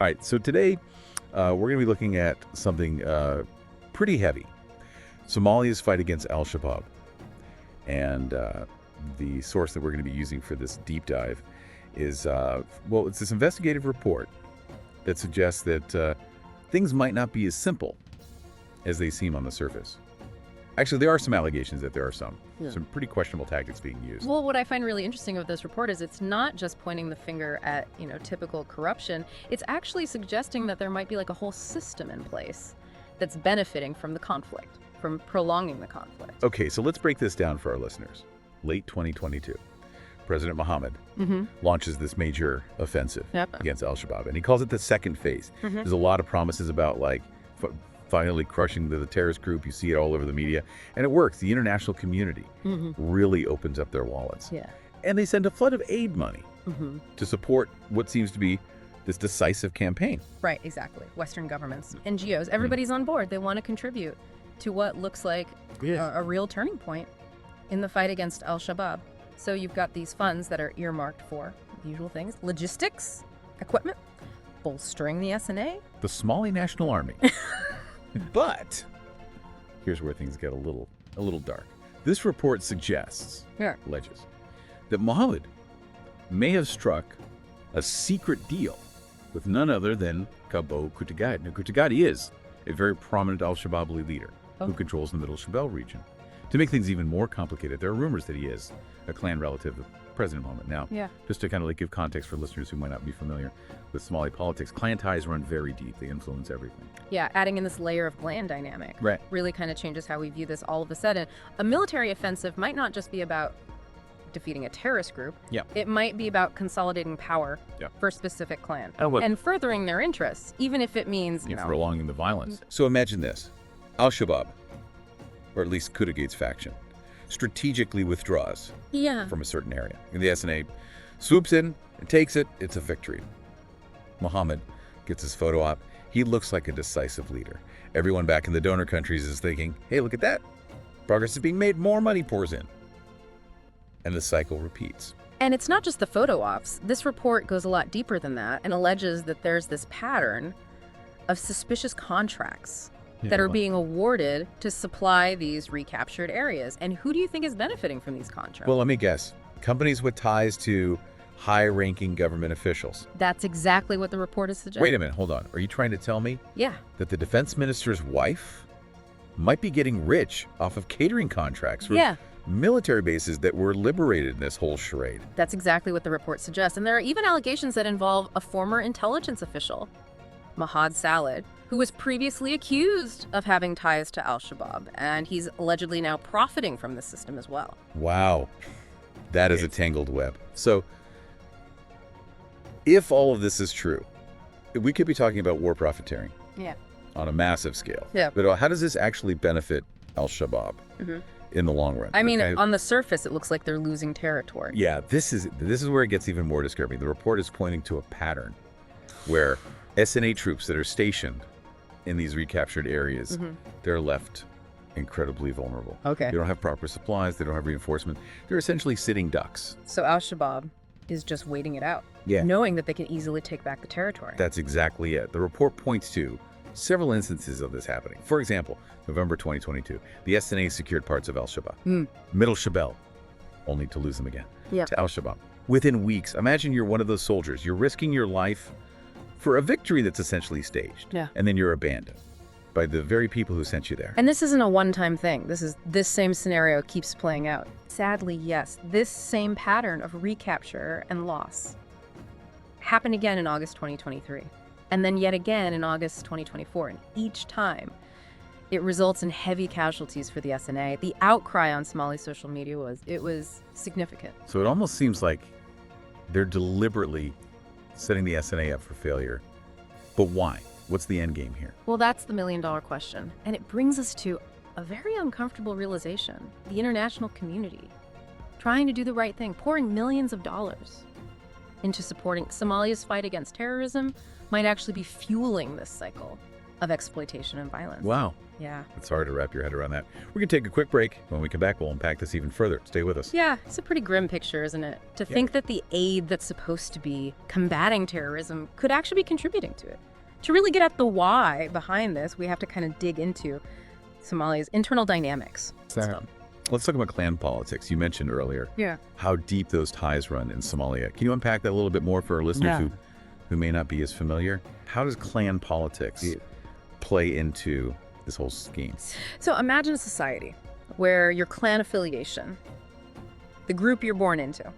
All right, so today we're going to be looking at something pretty heavy. Somalia's fight against Al-Shabaab. And the source that we're going to be using for this deep dive is, it's this investigative report that suggests that things might not be as simple as they seem on the surface. Actually, there are some allegations that there are some pretty questionable tactics being used. Well, what I find really interesting of this report is it's not just pointing the finger at, typical corruption. It's actually suggesting that there might be like a whole system in place that's benefiting from the conflict, from prolonging the conflict. Okay, so let's break this down for our listeners. Late 2022, President Mohamud launches this major offensive against Al-Shabaab, and he calls it the second phase. There's a lot of promises about finally crushing the terrorist group. You see it all over the media, and it works. The international community really opens up their wallets. And they send a flood of aid money to support what seems to be this decisive campaign. Right, exactly. Western governments, NGOs, everybody's on board. They want to contribute to what looks like a real turning point in the fight against Al-Shabaab. So you've got these funds that are earmarked for the usual things: logistics, equipment, bolstering the SNA. The Somali National Army. But here's where things get a little dark. This report suggests, alleges, that Mohamud may have struck a secret deal with none other than Kabo Kutagadi. Now, Kutagadi is a very prominent Al-Shabaab leader who controls the Middle Shabelle region. To make things even more complicated, there are rumors that he is a clan relative of President Mohamud. Now, just to kind of give context for listeners who might not be familiar with Somali politics, clan ties run very deep. They influence everything. Yeah, adding in this layer of clan dynamic really kind of changes how we view this all of a sudden. A military offensive might not just be about defeating a terrorist group. It might be about consolidating power for a specific clan and furthering their interests, even if it means, prolonging the violence. So imagine this. Al-Shabaab, or at least Kutagade's faction, strategically withdraws from a certain area. And the SNA swoops in and takes it. It's a victory. Mohamud gets his photo op. He looks like a decisive leader. Everyone back in the donor countries is thinking, hey, look at that. Progress is being made. More money pours in. And the cycle repeats. And it's not just the photo ops. This report goes a lot deeper than that and alleges that there's this pattern of suspicious contracts that are being awarded to supply these recaptured areas. And who do you think is benefiting from these contracts? Well, let me guess. Companies with ties to high-ranking government officials. That's exactly what the report is suggesting. Wait a minute, hold on. Are you trying to tell me that the defense minister's wife might be getting rich off of catering contracts for military bases that were liberated in this whole charade? That's exactly what the report suggests. And there are even allegations that involve a former intelligence official, Mohamud Salad, who was previously accused of having ties to Al-Shabaab, and he's allegedly now profiting from the system as well. Wow. That is a tangled web. So, if all of this is true, we could be talking about war profiteering on a massive scale. But how does this actually benefit Al-Shabaab in the long run? I mean, on the surface, it looks like they're losing territory. Yeah, this is where it gets even more disturbing. The report is pointing to a pattern where SNA troops that are stationed in these recaptured areas, they're left incredibly vulnerable. They don't have proper supplies. They don't have reinforcement. They're essentially sitting ducks. So Al-Shabaab is just waiting it out, knowing that they can easily take back the territory. That's exactly it. The report points to several instances of this happening. For example, November 2022, the SNA secured parts of Al-Shabaab. Middle Shabelle, only to lose them again, to Al-Shabaab. Within weeks, imagine you're one of those soldiers. You're risking your life for a victory that's essentially staged. And then you're abandoned by the very people who sent you there. And this isn't a one-time thing. This same scenario keeps playing out. Sadly, yes, this same pattern of recapture and loss happened again in August 2023, and then yet again in August 2024. And each time, it results in heavy casualties for the SNA. The outcry on Somali social media was significant. So it almost seems like they're deliberately setting the SNA up for failure. But why? What's the end game here? Well, that's the million-dollar question. And it brings us to a very uncomfortable realization. The international community trying to do the right thing, pouring millions of dollars into supporting Somalia's fight against terrorism, might actually be fueling this cycle. of exploitation and violence. Wow. Yeah. It's hard to wrap your head around that. We're going to take a quick break. When we come back, we'll unpack this even further. Stay with us. Yeah, it's a pretty grim picture, isn't it? To think that the aid that's supposed to be combating terrorism could actually be contributing to it. To really get at the why behind this, we have to kind of dig into Somalia's internal dynamics. Let's talk about clan politics. You mentioned earlier how deep those ties run in Somalia. Can you unpack that a little bit more for our listeners who may not be as familiar? How does clan politics play into this whole scheme? So imagine a society where your clan affiliation, the group you're born into,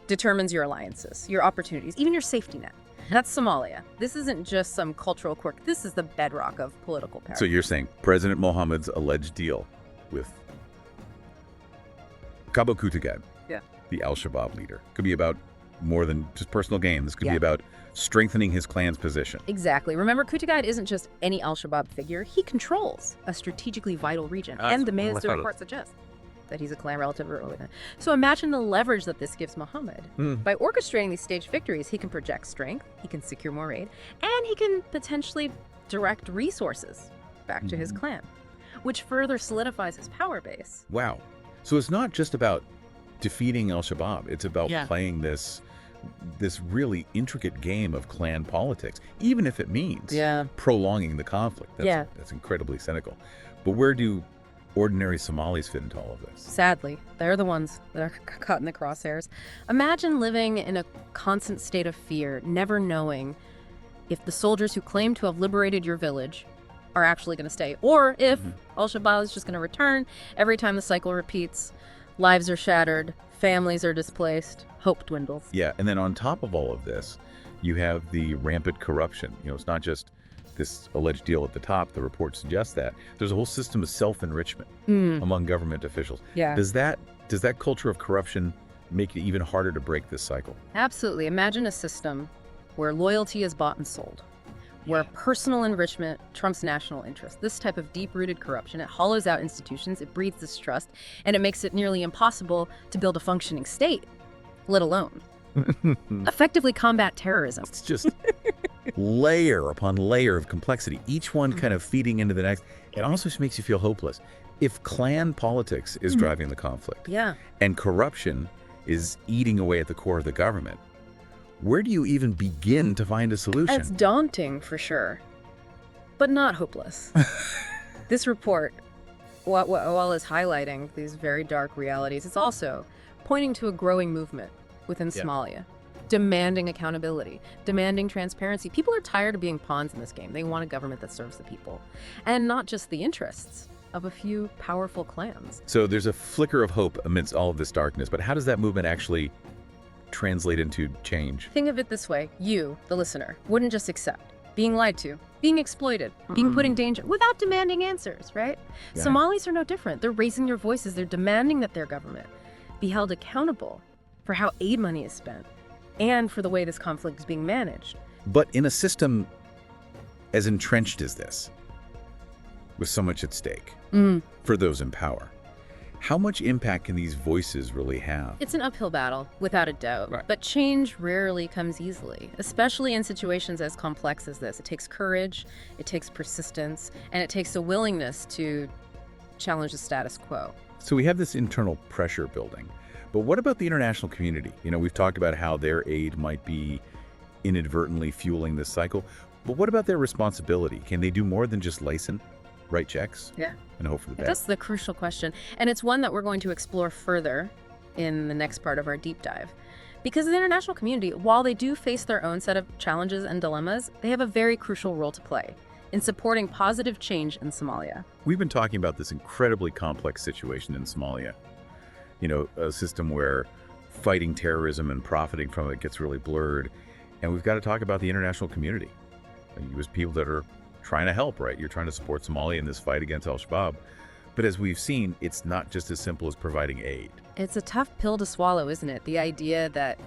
determines your alliances, your opportunities, even your safety net. That's Somalia. This isn't just some cultural quirk. This is the bedrock of political power. So you're saying President Mohamud's alleged deal with Cabo Kutagad, the Al-Shabaab leader, could be about more than just personal gain. This could be about strengthening his clan's position. Exactly. Remember, Kutagad isn't just any Al-Shabaab figure. He controls a strategically vital region. And the May's report suggests that he's a clan relative. So imagine the leverage that this gives Mohamud. By orchestrating these staged victories, he can project strength, he can secure more aid, and he can potentially direct resources back to his clan, which further solidifies his power base. Wow. So it's not just about defeating Al-Shabaab. It's about playing this really intricate game of clan politics, even if it means prolonging the conflict. That's incredibly cynical. But where do ordinary Somalis fit into all of this? Sadly, they're the ones that are caught in the crosshairs. Imagine living in a constant state of fear, never knowing if the soldiers who claim to have liberated your village are actually going to stay, or if Al-Shabaab is just going to return every time the cycle repeats. Lives are shattered, families are displaced, hope dwindles. Yeah, and then on top of all of this, you have the rampant corruption. It's not just this alleged deal at the top. The report suggests that there's a whole system of self-enrichment among government officials. Yeah. Does that culture of corruption make it even harder to break this cycle? Absolutely. Imagine a system where loyalty is bought and sold, where personal enrichment trumps national interest. This type of deep-rooted corruption, it hollows out institutions, it breeds distrust, and it makes it nearly impossible to build a functioning state, let alone effectively combat terrorism. It's just layer upon layer of complexity, each one kind of feeding into the next. It also just makes you feel hopeless. If clan politics is driving the conflict, and corruption is eating away at the core of the government, where do you even begin to find a solution? It's daunting, for sure, but not hopeless. This report, while it's highlighting these very dark realities, it's also pointing to a growing movement within Somalia, demanding accountability, demanding transparency. People are tired of being pawns in this game. They want a government that serves the people, and not just the interests of a few powerful clans. So there's a flicker of hope amidst all of this darkness, but how does that movement actually translate into change? Think of it this way. You, the listener, wouldn't just accept being lied to, being exploited, being put in danger without demanding answers, right? Somalis are no different. They're raising their voices. They're demanding that their government be held accountable for how aid money is spent and for the way this conflict is being managed. But in a system as entrenched as this, with so much at stake for those in power, how much impact can these voices really have? It's an uphill battle, without a doubt. Right. But change rarely comes easily, especially in situations as complex as this. It takes courage, it takes persistence, and it takes a willingness to challenge the status quo. So we have this internal pressure building. But what about the international community? We've talked about how their aid might be inadvertently fueling this cycle. But what about their responsibility? Can they do more than just license, write checks, and hope for the best? That's the crucial question. And it's one that we're going to explore further in the next part of our deep dive. Because the international community, while they do face their own set of challenges and dilemmas, they have a very crucial role to play in supporting positive change in Somalia. We've been talking about this incredibly complex situation in Somalia. A system where fighting terrorism and profiting from it gets really blurred. And we've got to talk about the international community. You as people that are trying to help, right? You're trying to support Somalia in this fight against Al-Shabaab. But as we've seen, it's not just as simple as providing aid. It's a tough pill to swallow, isn't it? The idea that,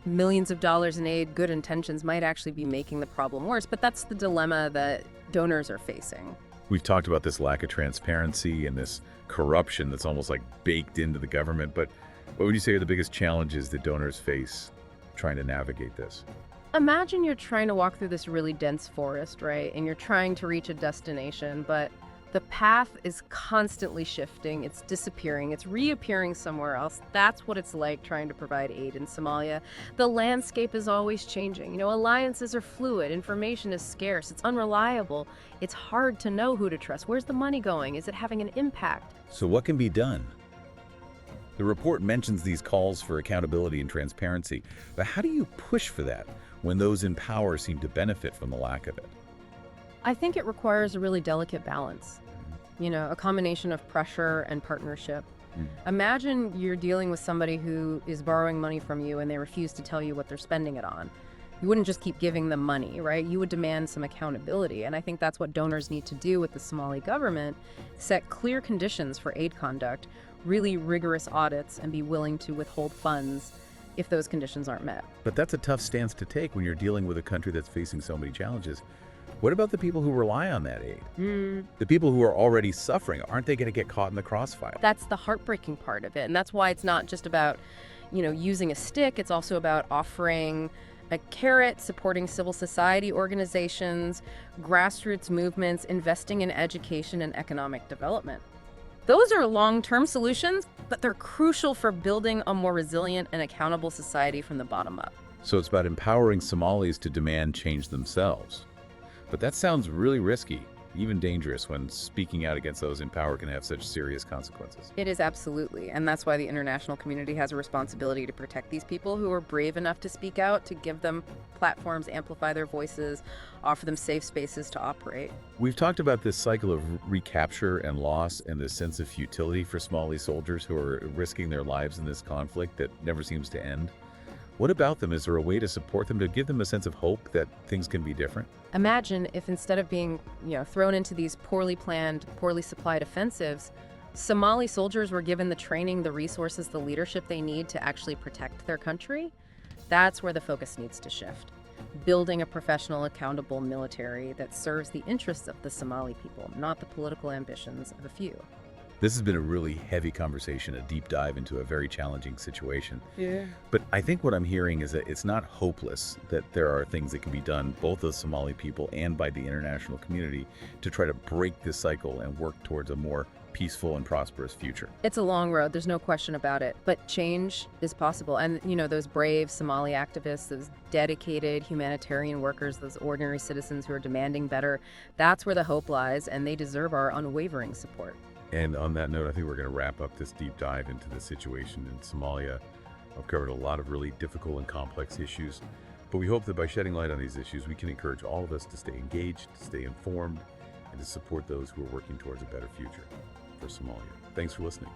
millions of dollars in aid, good intentions might actually be making the problem worse. But that's the dilemma that donors are facing. We've talked about this lack of transparency and this corruption that's almost like baked into the government. But what would you say are the biggest challenges that donors face trying to navigate this? Imagine you're trying to walk through this really dense forest, right? And you're trying to reach a destination, but the path is constantly shifting. It's disappearing. It's reappearing somewhere else. That's what it's like trying to provide aid in Somalia. The landscape is always changing. Alliances are fluid. Information is scarce. It's unreliable. It's hard to know who to trust. Where's the money going? Is it having an impact? So what can be done? The report mentions these calls for accountability and transparency, but how do you push for that when those in power seem to benefit from the lack of it? I think it requires a really delicate balance. A combination of pressure and partnership. Imagine you're dealing with somebody who is borrowing money from you and they refuse to tell you what they're spending it on. You wouldn't just keep giving them money, right? You would demand some accountability. And I think that's what donors need to do with the Somali government, set clear conditions for aid conduct, really rigorous audits, and be willing to withhold funds if those conditions aren't met. But that's a tough stance to take when you're dealing with a country that's facing so many challenges. What about the people who rely on that aid? The people who are already suffering, aren't they going to get caught in the crossfire? That's the heartbreaking part of it. And that's why it's not just about, using a stick. It's also about offering a carrot, supporting civil society organizations, grassroots movements, investing in education and economic development. Those are long-term solutions, but they're crucial for building a more resilient and accountable society from the bottom up. So it's about empowering Somalis to demand change themselves. But that sounds really risky, even dangerous, when speaking out against those in power can have such serious consequences. It is, absolutely. And that's why the international community has a responsibility to protect these people who are brave enough to speak out, to give them platforms, amplify their voices, offer them safe spaces to operate. We've talked about this cycle of recapture and loss and this sense of futility for Somali soldiers who are risking their lives in this conflict that never seems to end. What about them? Is there a way to support them, to give them a sense of hope that things can be different? Imagine if instead of being, thrown into these poorly planned, poorly supplied offensives, Somali soldiers were given the training, the resources, the leadership they need to actually protect their country. That's where the focus needs to shift. Building a professional, accountable military that serves the interests of the Somali people, not the political ambitions of a few. This has been a really heavy conversation, a deep dive into a very challenging situation. Yeah. But I think what I'm hearing is that it's not hopeless, that there are things that can be done, both of the Somali people and by the international community, to try to break this cycle and work towards a more peaceful and prosperous future. It's a long road, there's no question about it, but change is possible. And, those brave Somali activists, those dedicated humanitarian workers, those ordinary citizens who are demanding better, that's where the hope lies, and they deserve our unwavering support. And on that note, I think we're going to wrap up this deep dive into the situation in Somalia. I've covered a lot of really difficult and complex issues, but we hope that by shedding light on these issues, we can encourage all of us to stay engaged, to stay informed, and to support those who are working towards a better future for Somalia. Thanks for listening.